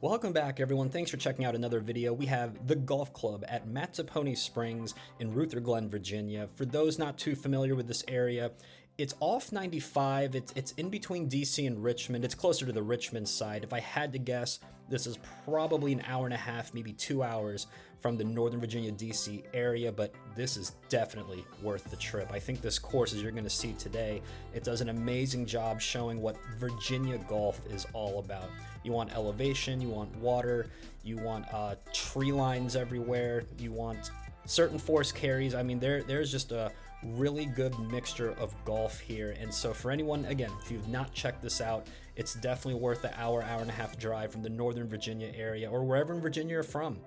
Welcome back, everyone. Thanks for checking out another video. We have the golf club at Mattaponi Springs in Ruther, Glen, Virginia. For those not too familiar with this area, it's off 95. It's in between DC and Richmond. It's closer to the Richmond side. If I had to guess, this is probably an hour and a half, maybe 2 hours from the Northern Virginia DC area, but this is definitely worth the trip. I think this course, as you're going to see today, it does an amazing job showing what Virginia golf is all about. You want elevation, you want water, you want tree lines everywhere, you want certain force carries. I mean, there's just a really good mixture of golf here. And so for anyone, again, if you've not checked this out, it's definitely worth the hour and a half drive from the Northern Virginia area or wherever in Virginia you're from.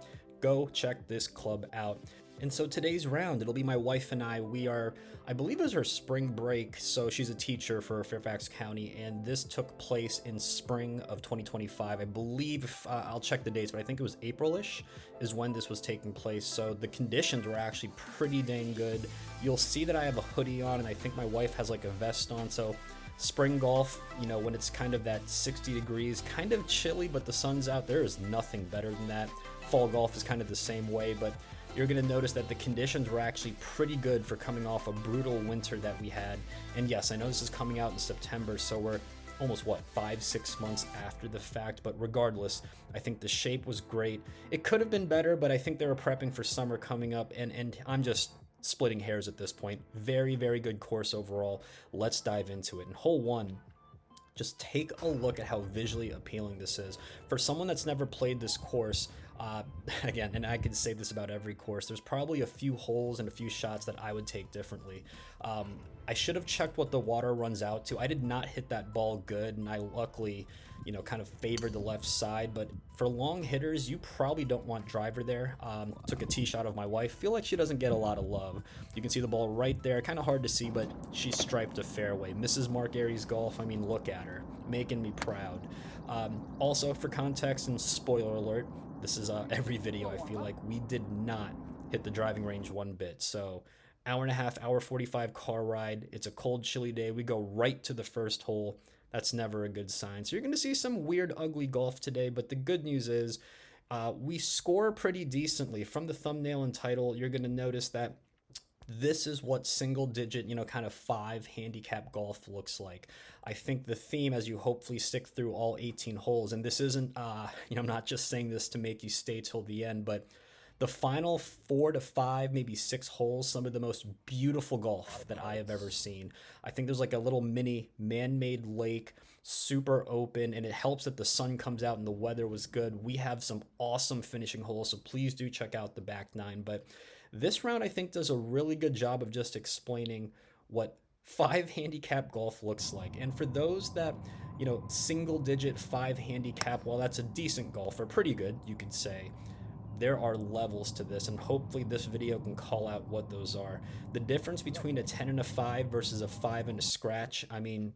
Go check this club out. And so today's round, it'll be my wife and we are, I believe it was her spring break, so she's a teacher for Fairfax County, and this took place in spring of 2025. I believe, I'll check the dates, but I think it was April-ish is when this was taking place, so the conditions were actually pretty dang good. You'll see that I have a hoodie on, and I think my wife has like a vest on, so spring golf, you know, when it's kind of that 60 degrees, kind of chilly, but the sun's out, there is nothing better than that. Fall golf is kind of the same way, but you're going to notice that the conditions were actually pretty good for coming off a brutal winter that we had. And yes, I know this is coming out in September, so we're almost, 5-6 months after the fact, but regardless, I think the shape was great. It could have been better, but I think they were prepping for summer coming up, and I'm just splitting hairs at this point. Very, very good course overall. Let's dive into it. In hole one, just take a look at how visually appealing this is. For someone that's never played this course, again, and I can say this about every course, there's probably a few holes and a few shots that I would take differently. I should have checked what the water runs out to. I did not hit that ball good, and I luckily, kind of favored the left side, but for long hitters, you probably don't want driver there. Took a tee shot of my wife. Feel like she doesn't get a lot of love. You can see the ball right there. Kind of hard to see, but she striped a fairway. Mrs. Mark Aries Golf, I mean, look at her. Making me proud. Also, for context and spoiler alert, this is every video, I feel like we did not hit the driving range one bit. So hour and a half, hour 45 car ride. It's a cold, chilly day. We go right to the first hole. That's never a good sign. So you're going to see some weird, ugly golf today, but the good news is we score pretty decently. From the thumbnail and title, you're going to notice that this is what single digit, kind of 5 handicap golf looks like. I think the theme, as you hopefully stick through all 18 holes, and this isn't, I'm not just saying this to make you stay till the end, but the final 4 to 5, maybe 6 holes, some of the most beautiful golf that I have ever seen. I think there's like a little mini man-made lake, super open, and it helps that the sun comes out and the weather was good. We have some awesome finishing holes, so please do check out the back 9. But this round, I think, does a really good job of just explaining what 5 handicap golf looks like. And for those that, single digit 5 handicap, well, that's a decent golfer, pretty good, you could say. There are levels to this, and hopefully this video can call out what those are. The difference between a 10 and a 5 versus a 5 and a scratch, I mean,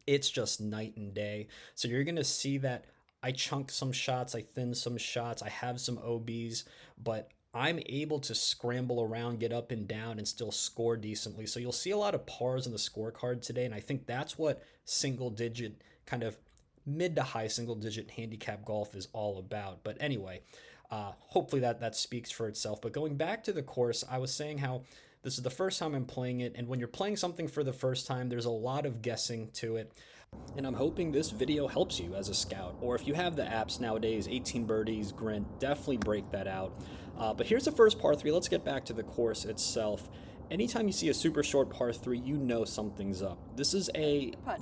it's just night and day. So you're going to see that I chunk some shots, I thin some shots, I have some OBs, but I'm able to scramble around, get up and down, and still score decently. So you'll see a lot of pars on the scorecard today, and I think that's what single digit, kind of mid to high single digit handicap golf is all about. But anyway, hopefully that speaks for itself. But going back to the course, I was saying how this is the first time I'm playing it, and when you're playing something for the first time, there's a lot of guessing to it. And I'm hoping this video helps you as a scout, or if you have the apps nowadays, 18 Birdies, Grint, definitely break that out. But here's the first par 3. Let's get back to the course itself. Anytime you see a super short par 3, you know something's up. This is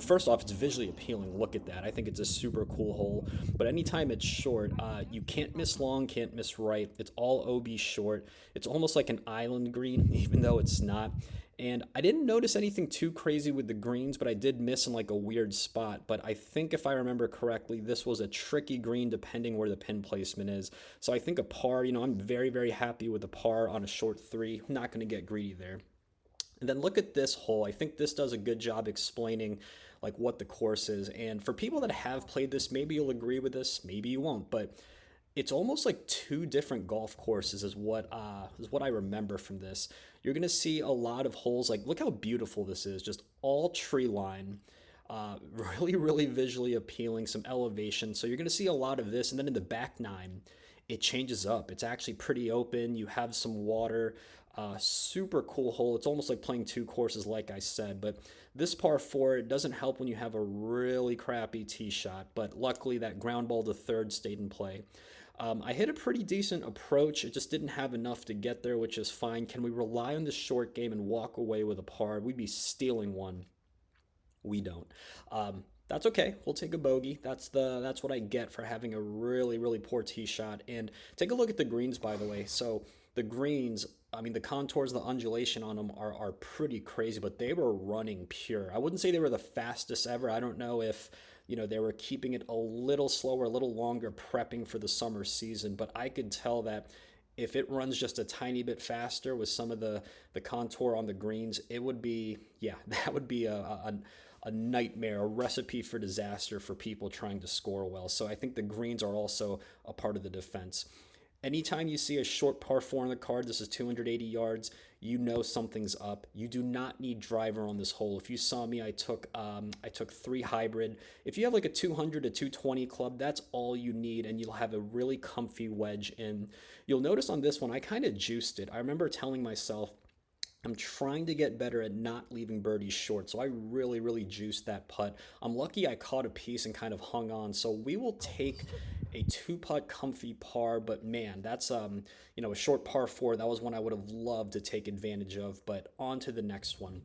first off, it's visually appealing. Look at that. I think it's a super cool hole. But anytime it's short, you can't miss long, can't miss right. It's all OB short. It's almost like an island green, even though it's not. And I didn't notice anything too crazy with the greens, but I did miss in like a weird spot. But I think if I remember correctly, this was a tricky green depending where the pin placement is. So I think a par, I'm very, very happy with a par on a short 3. I'm not going to get greedy there. And then look at this hole. I think this does a good job explaining like what the course is. And for people that have played this, maybe you'll agree with this, maybe you won't, but it's almost like 2 different golf courses is what I remember from this. You're going to see a lot of holes. Like, look how beautiful this is. Just all tree line. Really visually appealing, some elevation. So you're going to see a lot of this. And then in the back nine, it changes up. It's actually pretty open. You have some water. Super cool hole. It's almost like playing two courses, like I said. But this par four, it doesn't help when you have a really crappy tee shot. But luckily, that ground ball to third stayed in play. I hit a pretty decent approach. It just didn't have enough to get there, which is fine. Can we rely on the short game and walk away with a par? We'd be stealing one. We don't. That's okay. We'll take a bogey. That's what I get for having a really poor tee shot. And take a look at the greens, by the way. So the greens, I mean, the contours, the undulation on them are pretty crazy, but they were running pure. I wouldn't say they were the fastest ever. I don't know if they were keeping it a little slower, a little longer, prepping for the summer season, but I could tell that if it runs just a tiny bit faster with some of the contour on the greens, it would be, yeah, that would be a nightmare, a recipe for disaster for people trying to score well. So I think the greens are also a part of the defense. Anytime you see a short par four on the card, this is 280 yards, you know something's up. You do not need driver on this hole. If you saw me, I took three hybrid. If you have like a 200 to 220 club, that's all you need, and you'll have a really comfy wedge in. You'll notice on this one, I kind of juiced it. I remember telling myself, I'm trying to get better at not leaving birdies short, so I really juiced that putt. I'm lucky I caught a piece and kind of hung on, so we will take a two putt comfy par. But man, that's a short par four. That was one I would have loved to take advantage of. But on to the next one,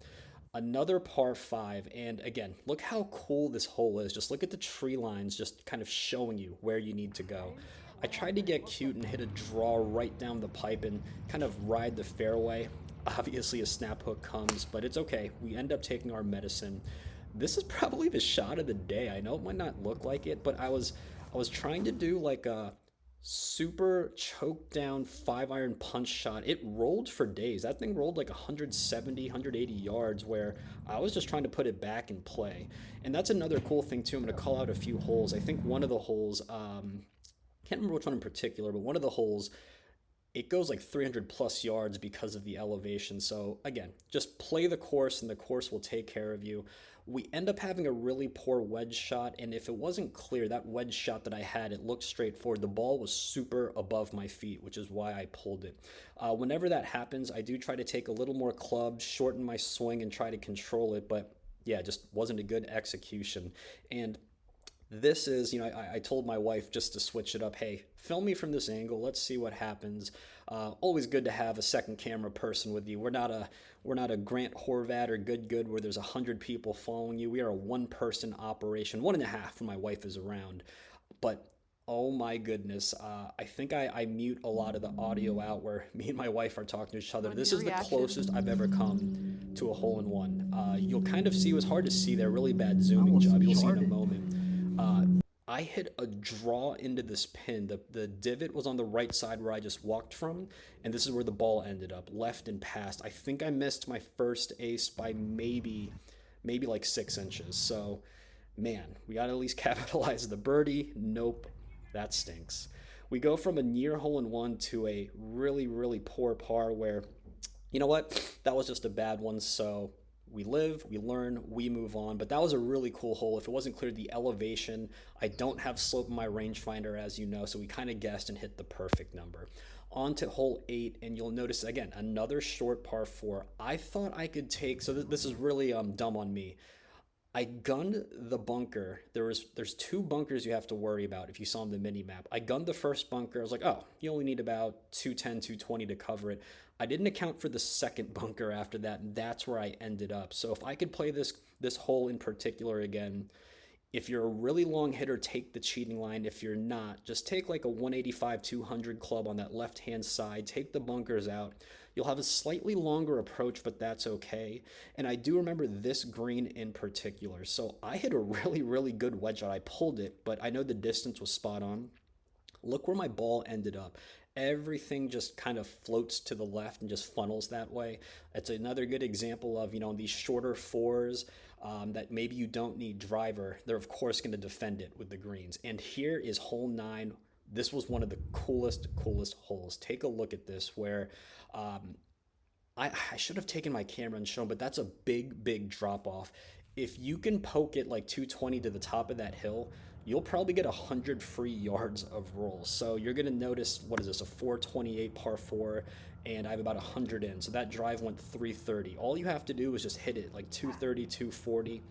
another par five, and again, look how cool this hole is. Just look at the tree lines, just kind of showing you where you need to go. I tried to get cute and hit a draw right down the pipe and kind of ride the fairway. Obviously, a snap hook comes, but it's okay. We end up taking our medicine. This is probably the shot of the day. I know it might not look like it, but I was trying to do like a super choke down 5 iron punch shot. It rolled for days. That thing rolled like 170, 180 yards, where I was just trying to put it back in play. And that's another cool thing too. I'm going to call out a few holes. I think one of the holes, can't remember which one in particular, but one of the holes, it goes like 300 plus yards because of the elevation. So again, just play the course and the course will take care of you. We end up having a really poor wedge shot, and if it wasn't clear, that wedge shot that I had, it looked straightforward. The ball was super above my feet, which is why I pulled it. Whenever that happens, I do try to take a little more club, shorten my swing, and try to control it, but yeah, just wasn't a good execution. And this is, I told my wife just to switch it up. Hey, film me from this angle. Let's see what happens. Always good to have a second camera person with you. We're not a Grant Horvat or Good where there's 100 people following you. We are a one-person operation, one and a half when my wife is around. But oh my goodness, I think I mute a lot of the audio out where me and my wife are talking to each other. This is the closest I've ever come to a hole in one. You'll kind of see, it was hard to see there, really bad zooming job. You'll see in a moment. I hit a draw into this pin. The divot was on the right side where I just walked from, and this is where the ball ended up, left and past. I think I missed my first ace by maybe like 6 inches. So, man, we got to at least capitalize the birdie. Nope, that stinks. We go from a near hole in one to a really poor par where, you know what, that was just a bad one. So we live, we learn, we move on. But that was a really cool hole. If it wasn't clear, the elevation, I don't have slope in my rangefinder, as you know, so we kind of guessed and hit the perfect number. On to hole 8, and you'll notice, again, another short par 4. I thought I could take, so this is really dumb on me. I gunned the bunker. There's two bunkers you have to worry about if you saw on the mini map. I gunned the first bunker. I was like, oh, you only need about 210, 220 to cover it. I didn't account for the second bunker after that, and that's where I ended up. So if I could play this hole in particular again, if you're a really long hitter, take the cheating line. If you're not, just take like a 185, 200 club on that left-hand side. Take the bunkers out. You'll have a slightly longer approach, but that's okay. And I do remember this green in particular. So I hit a really good wedge shot. I pulled it, but I know the distance was spot on. Look where my ball ended up. Everything just kind of floats to the left and just funnels that way. It's another good example of, these shorter fours that maybe you don't need driver. They're, of course, going to defend it with the greens. And here is hole 9. This was one of the coolest holes. Take a look at this where I should have taken my camera and shown, but that's a big drop off. if you can poke it like 220 to the top of that hill, you'll probably get 100 free yards of roll. So you're going to notice, what is this, a 428 par 4, and I have about 100 in. So that drive went 330. All you have to do is just hit it like 230, 240.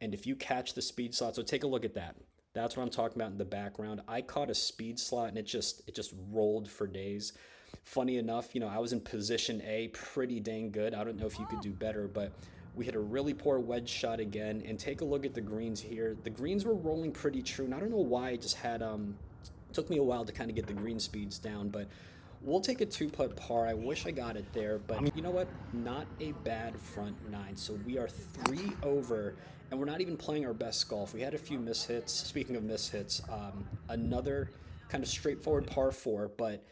And if you catch the speed slot, so take a look at that. That's what I'm talking about in the background. I caught a speed slot and it just rolled for days. Funny enough, I was in position A pretty dang good. I don't know if you could do better, but we hit a really poor wedge shot again. And take a look at the greens here. The greens were rolling pretty true, and I don't know why. I just had took me a while to kind of get the green speeds down, but we'll take a two-putt par. I wish I got it there, but you know what? Not a bad front nine. So we are 3 over, and we're not even playing our best golf. We had a few mishits. Speaking of mishits, another kind of straightforward par 4, but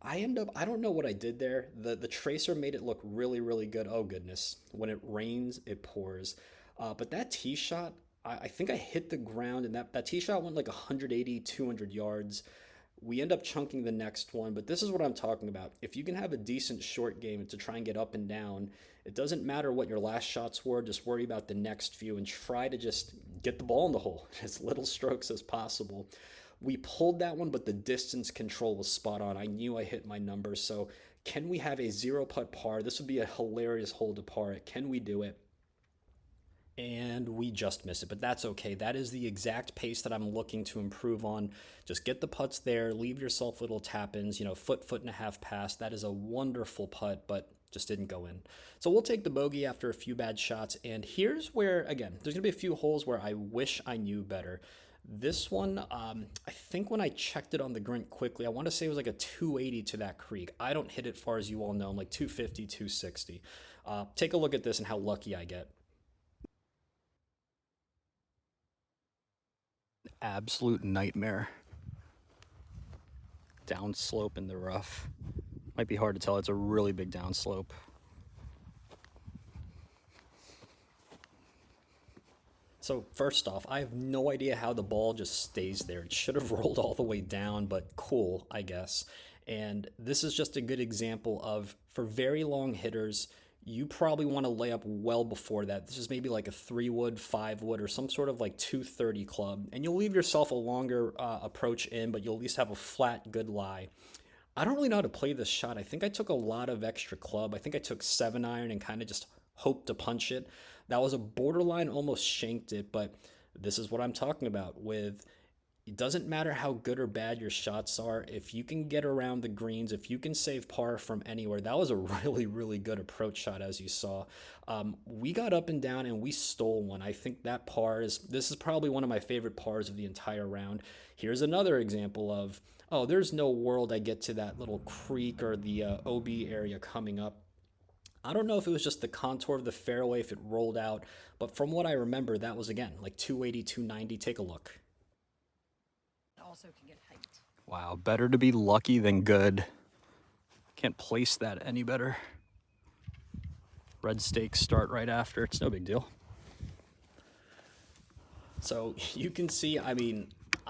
I don't know what I did there. The tracer made it look really, really good. Oh goodness. When it rains, it pours. But that tee shot, I think I hit the ground, and that tee shot went like 180, 200 yards. We end up chunking the next one, but this is what I'm talking about. If you can have a decent short game to try and get up and down, it doesn't matter what your last shots were, just worry about the next few and try to just get the ball in the hole, as little strokes as possible. We pulled that one, but the distance control was spot on. I knew I hit my number, so can we have a 0-putt par? This would be a hilarious hole to par it. Can we do it? And we just miss it, but that's okay. That is the exact pace that I'm looking to improve on. Just get the putts there, leave yourself little tap-ins, foot and a half past. That is a wonderful putt, but just didn't go in. So we'll take the bogey after a few bad shots, and here's where, again, there's gonna be a few holes where I wish I knew better. This one, I think when I checked it on the green quickly, I want to say it was like a 280 to that creek. I don't hit it far, as you all know, I'm like 250, 260. Take a look at this and how lucky I get. Absolute nightmare. Downslope in the rough. Might be hard to tell, it's a really big downslope. So first off, I have no idea how the ball just stays there. It should have rolled all the way down, but cool, I guess. And this is just a good example of, for very long hitters, you probably want to lay up well before that. This is maybe like a 3-wood, 5-wood, or some sort of like 230 club. And you'll leave yourself a longer approach in, but you'll at least have a flat, good lie. I don't really know how to play this shot. I think I took a lot of extra club. I think I took 7-iron and kind of just hoped to punch it. That was a borderline, almost shanked it, but this is what I'm talking about with, it doesn't matter how good or bad your shots are. If you can get around the greens, if you can save par from anywhere, that was a really, really good approach shot, as you saw. We got up and down and we stole one. I think that this is probably one of my favorite pars of the entire round. Here's another example of, oh, there's no world I get to that little creek or the OB area coming up. I don't know if it was just the contour of the fairway, if it rolled out, but from what I remember, that was, again, like 280, 290. Take a look. Also can get height. Wow, better to be lucky than good. Can't place that any better. Red stakes start right after. It's no big deal. So you can see, I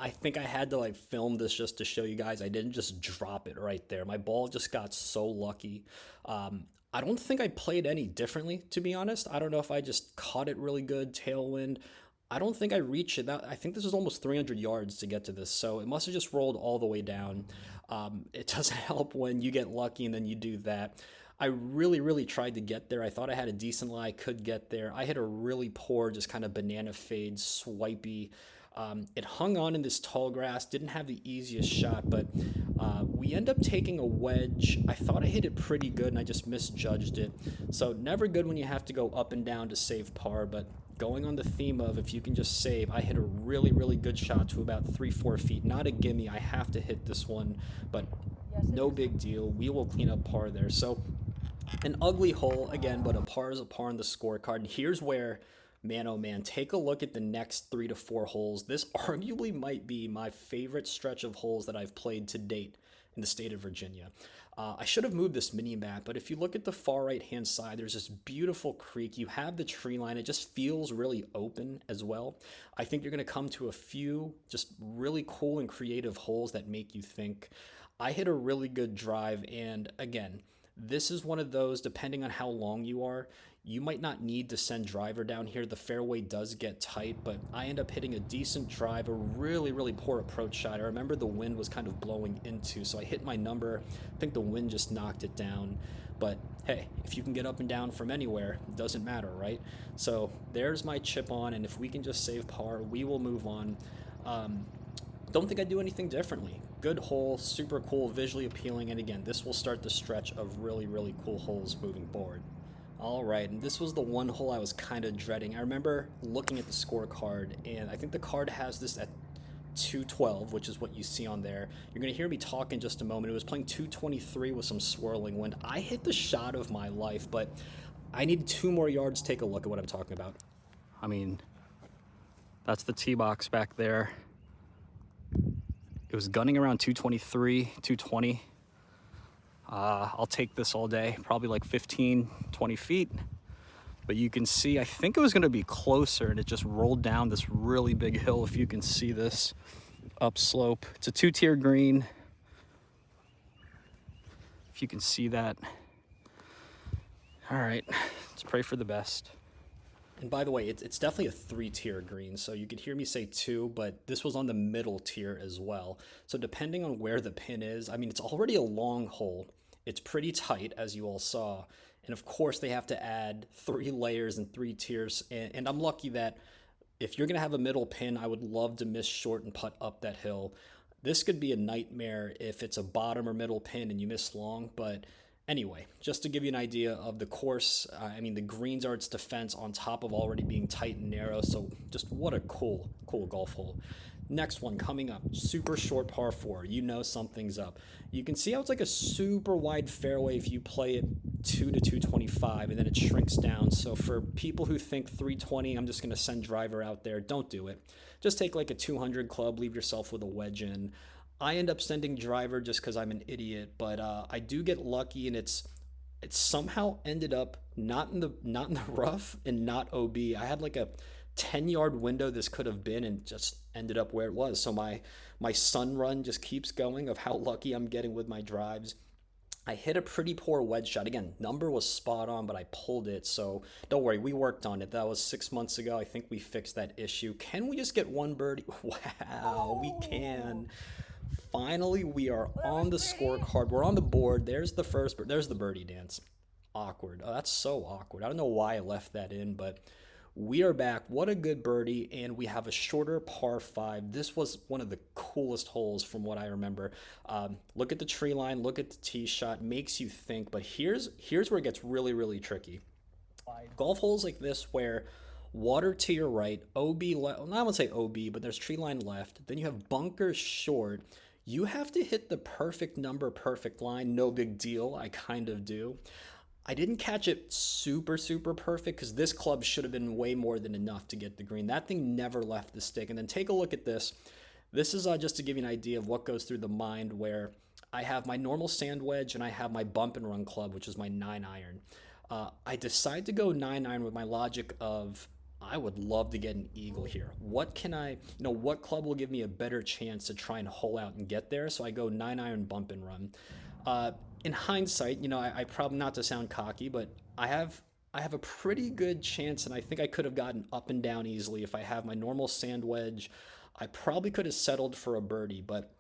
think I had to like film this just to show you guys. I didn't just drop it right there. My ball just got so lucky. I don't think I played any differently, to be honest. I don't know if I just caught it really good, tailwind. I don't think I reached it. I think this was almost 300 yards to get to this, so it must have just rolled all the way down. It doesn't help when you get lucky and then you do that. I really, really tried to get there. I thought I had a decent lie, could get there. I hit a really poor, just kind of banana fade, swipey. It hung on in this tall grass, didn't have the easiest shot, but we end up taking a wedge. I thought I hit it pretty good, and I just misjudged it. So never good when you have to go up and down to save par, but going on the theme of if you can just save, I hit a really, really good shot to about 3-4 feet. Not a gimme. I have to hit this one, but no big deal. We will clean up par there. So an ugly hole again, but a par is a par on the scorecard. And here's where, man, oh man, take a look at the next 3 to 4 holes. This arguably might be my favorite stretch of holes that I've played to date in the state of Virginia. I should have moved this mini map, but if you look at the far right hand side, there's this beautiful creek. You have the tree line. It just feels really open as well. I think you're going to come to a few just really cool and creative holes that make you think. I hit a really good drive, and again, This is one of those, depending on how long you are, you might not need to send driver down here. The fairway does get tight, but I end up hitting a decent drive, a really, really poor approach shot. I remember the wind was kind of blowing into, so I hit my number. I think the wind just knocked it down. But hey, if you can get up and down from anywhere, it doesn't matter, right? So there's my chip on, and if we can just save par, we will move on. Don't think I'd do anything differently. Good hole, super cool, visually appealing, and again, this will start the stretch of really, really cool holes moving forward. All right, and this was the one hole I was kind of dreading. I remember looking at the scorecard, and I think the card has this at 212, which is what you see on there. You're going to hear me talk in just a moment. It was playing 223 with some swirling wind. I hit the shot of my life, but I needed 2 more yards. Take a look at what I'm talking about. I mean, that's the tee box back there. It was gunning around 223, 220. I'll take this all day, probably like 15, 20 feet. But you can see, I think it was gonna be closer, and it just rolled down this really big hill. If you can see this upslope, it's a 2-tier green. If you can see that. All right, let's pray for the best. And by the way, it's definitely a 3-tier green, so you could hear me say 2, but this was on the middle tier as well. So depending on where the pin is, I mean, it's already a long hole. It's pretty tight, as you all saw. And of course, they have to add 3 layers and 3 tiers. And I'm lucky that if you're going to have a middle pin, I would love to miss short and putt up that hill. This could be a nightmare if it's a bottom or middle pin and you miss long, but anyway, just to give you an idea of the course, I mean, the greens are its defense on top of already being tight and narrow, so just what a cool golf hole. Next one coming up, super short par 4. You know something's up. You can see how it's like a super wide fairway if you play it 2 to 225, and then it shrinks down. So for people who think 320, I'm just going to send driver out there, don't do it. Just take like a 200 club, leave yourself with a wedge in. I end up sending driver just because I'm an idiot, but I do get lucky, and it somehow ended up not in the rough and not OB. I had like a 10-yard window this could have been, and just ended up where it was. So my sun run just keeps going of how lucky I'm getting with my drives. I hit a pretty poor wedge shot. Again, number was spot on, but I pulled it. So don't worry, we worked on it. That was 6 months ago. I think we fixed that issue. Can we just get one birdie? Wow, we can. Finally, we are on the scorecard. We're on the board. There's the first, there's the birdie dance. Awkward. Oh, that's so awkward. I don't know why I left that in, but we are back. What a good birdie, and we have a shorter par 5. This was one of the coolest holes from what I remember. Look at the tree line, look at the tee shot, makes you think, but here's where it gets really, really tricky. Golf holes like this where water to your right, OB left, well, I won't say OB, but there's tree line left, then you have bunkers short. You have to hit the perfect number, perfect line, no big deal, I kind of do. I didn't catch it super, super perfect because this club should have been way more than enough to get the green. That thing never left the stick. And then take a look at this. This is just to give you an idea of what goes through the mind, where I have my normal sand wedge and I have my bump and run club, which is my 9-iron. I decide to go 9-iron with my logic of I would love to get an eagle here. What club will give me a better chance to try and hole out and get there? So I go 9-iron bump and run. In hindsight, I probably, not to sound cocky, but I have a pretty good chance, and I think I could have gotten up and down easily if I have my normal sand wedge. I probably could have settled for a birdie, but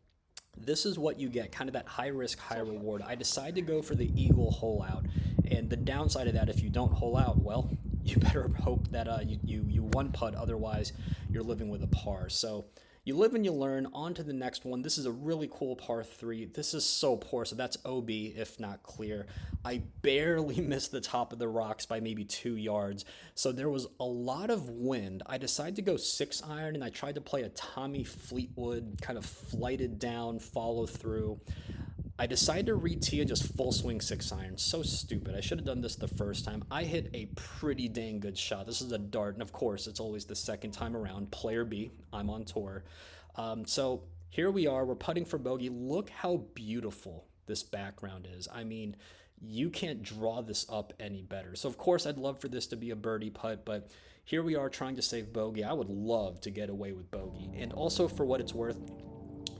this is what you get, kind of that high risk, high reward. I decide to go for the eagle hole out, and the downside of that, if you don't hole out, well, you better hope that you one putt, otherwise you're living with a par. So you live and you learn. On to the next one. This is a really cool par 3. This is so poor, so that's OB if not clear. I barely missed the top of the rocks by maybe 2 yards, so there was a lot of wind. I decided to go 6-iron, and I tried to play a Tommy Fleetwood, kind of flighted down, follow through. I decided to re-tee and just full swing 6-iron. So stupid. I should have done this the first time. I hit a pretty dang good shot. This is a dart, and of course, it's always the second time around. Player B, I'm on tour. So here we are. We're putting for bogey. Look how beautiful this background is. I mean, you can't draw this up any better. So of course, I'd love for this to be a birdie putt, but here we are trying to save bogey. I would love to get away with bogey. And also, for what it's worth,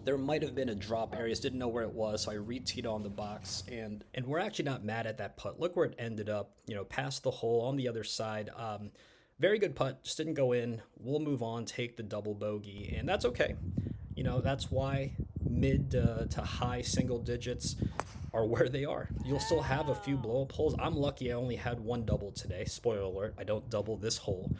there might have been a drop area, just didn't know where it was, so I re-teed on the box, and we're actually not mad at that putt. Look where it ended up, you know, past the hole on the other side. Very good putt, just didn't go in. We'll move on, take the double bogey, and that's okay. You know, that's why mid to high single digits are where they are. You'll still have a few blow up holes. I'm lucky I only had one double today. Spoiler alert, I don't double this hole.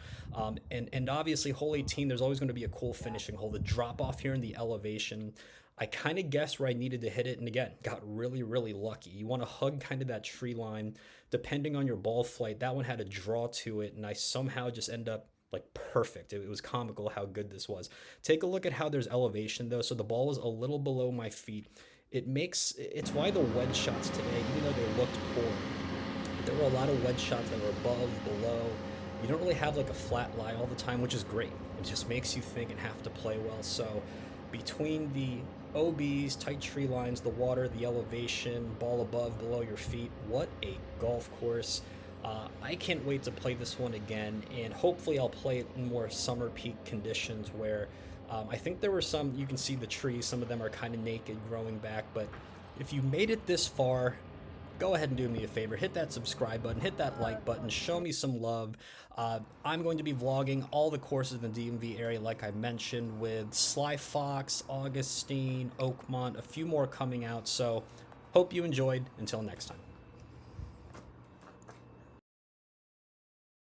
And obviously, hole 18, there's always going to be a cool finishing hole. The drop off here in the elevation, I kind of guessed where I needed to hit it, and again, got really, really lucky. You want to hug kind of that tree line, depending on your ball flight. That one had a draw to it, and I somehow just end up like perfect. It was comical how good this was. Take a look at how there's elevation though. So the ball was a little below my feet. It's why the wedge shots today, even though they looked poor, there were a lot of wedge shots that were above, below. You don't really have like a flat lie all the time, which is great. It just makes you think and have to play well. So between the OBs, tight tree lines, the water, the elevation, ball above, below your feet, what a golf course. I can't wait to play this one again, and hopefully I'll play it in more summer peak conditions where I think there were some, you can see the trees, some of them are kind of naked growing back, but if you made it this far, go ahead and do me a favor, hit that subscribe button, hit that like button, show me some love. I'm going to be vlogging all the courses in the DMV area like I mentioned, with Sly Fox, Augustine, Oakmont, a few more coming out, so hope you enjoyed. Until next time.